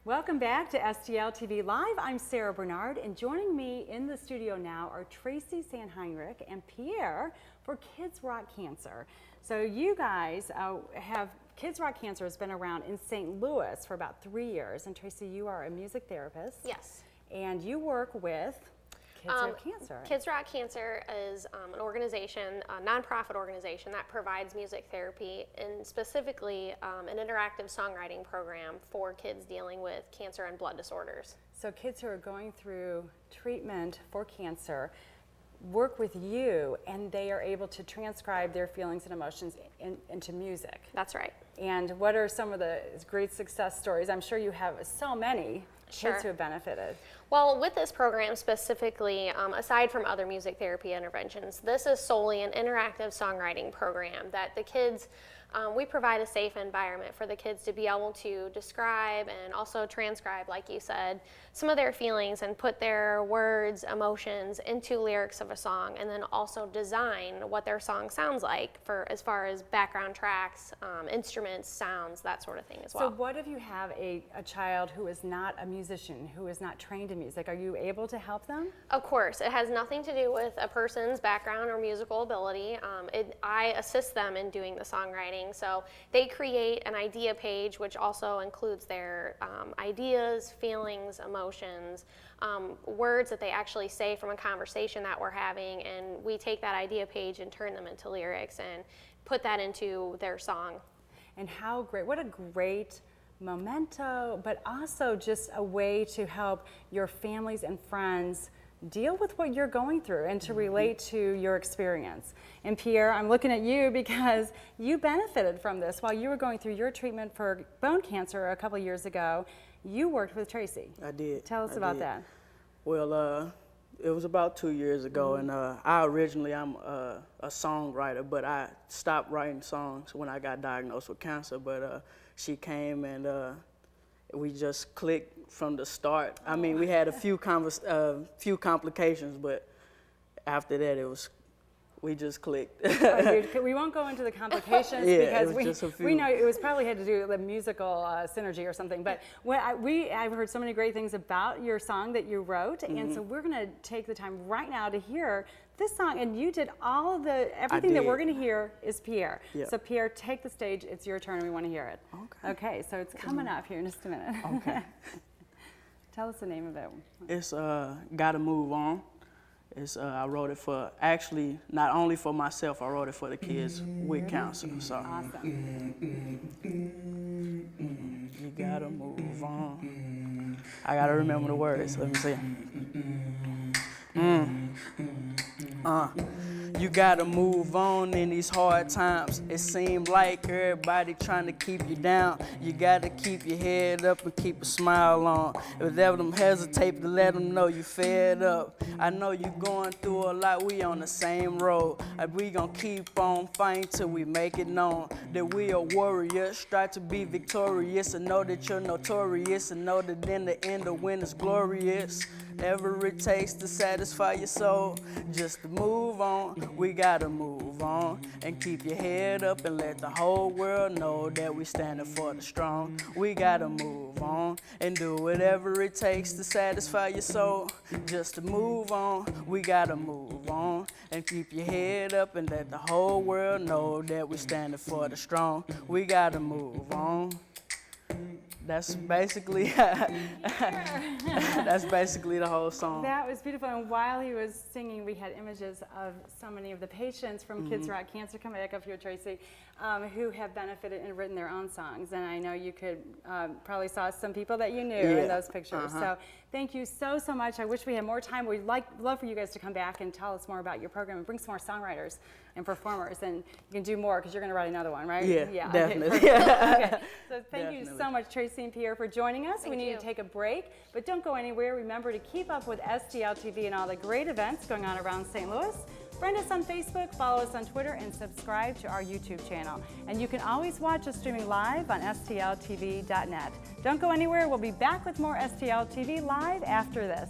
Welcome back to STL TV Live. I'm Sarah Bernard, and joining me in the studio now are Tracie Sandheinrich and Pierre for Kids Rock Cancer. So you guys have, Kids Rock Cancer has been around in St. Louis for about 3 years, and Tracie, you are a music therapist. Yes. And you work with Kids Rock Cancer. Kids Rock Cancer is an organization, a nonprofit organization that provides music therapy and specifically an interactive songwriting program for kids dealing with cancer and blood disorders. So kids who are going through treatment for cancer work with you, and they are able to transcribe their feelings and emotions into music. That's right. And what are some of the great success stories? I'm sure you have so many kids who have benefited. Well, with this program specifically, aside from other music therapy interventions, this is solely an interactive songwriting program that the kids, we provide a safe environment for the kids to be able to describe and also transcribe, like you said, some of their feelings and put their words, emotions into lyrics of a song, and then also design what their song sounds like for as far as background tracks, instruments, sounds, that sort of thing as well. So what if you have a child who is not a musician, who is not trained in music? Are you able to help them? Of course. It has nothing to do with a person's background or musical ability. I assist them in doing the songwriting. So they create an idea page, which also includes their ideas, feelings, emotions, words that they actually say from a conversation that we're having, and we take that idea page and turn them into lyrics and put that into their song. And how great, what a great memento, but also just a way to help your families and friends deal with what you're going through and to relate to your experience. And Pierre, I'm looking at you because you benefited from this. While you were going through your treatment for bone cancer a couple of years ago, you worked with Tracie. I did. Tell us about that. Well, it was about 2 years ago, and I'm a songwriter, but I stopped writing songs when I got diagnosed with cancer. But she came and we just clicked from the start. I mean, we had a few complications, but after that, we just clicked. We won't go into the complications because we know it was probably had to do with musical synergy or something. But I've heard so many great things about your song that you wrote, and so we're going to take the time right now to hear this song. And you did all of everything that we're going to hear is Pierre. Yeah. So Pierre, take the stage. It's your turn. We want to hear it. Okay. Okay. So it's coming up here in just a minute. Okay. Tell us the name of it. It's Gotta Move On. I wrote it for, actually, not only for myself, I wrote it for the kids with cancer. So. Awesome. You gotta move on. I gotta remember the words. Let me see. You gotta move on in these hard times. It seems like everybody trying to keep you down. You gotta keep your head up and keep a smile on. If they them hesitate to let them know you fed up. I know you going through a lot, we on the same road. We gon' keep on fighting till we make it known that we are warriors, strive to be victorious, and know that you're notorious, and know that in the end the win is glorious. Whatever it takes to satisfy your soul, just to move on. We gotta move on and keep your head up and let the whole world know that we standing for the strong. We gotta move on and do whatever it takes to satisfy your soul, just to move on. We gotta move on and keep your head up and let the whole world know that we standing for the strong. We gotta move on. That's basically that's basically the whole song. That was beautiful. And while he was singing, we had images of so many of the patients from Kids Rock Cancer coming back up here, Tracie, who have benefited and written their own songs. And I know you could probably saw some people that you knew in those pictures. So thank you so much. I wish we had more time. We'd love for you guys to come back and tell us more about your program and bring some more songwriters and performers. And you can do more because you're going to write another one, right? Yeah, definitely. Okay. So thank you so much, Tracie and Pierre, for joining us. We need to take a break, but don't go anywhere. Remember to keep up with STL TV and all the great events going on around St. Louis. Friend us on Facebook, follow us on Twitter, and subscribe to our YouTube channel. And you can always watch us streaming live on stltv.net. Don't go anywhere. We'll be back with more STL TV Live after this.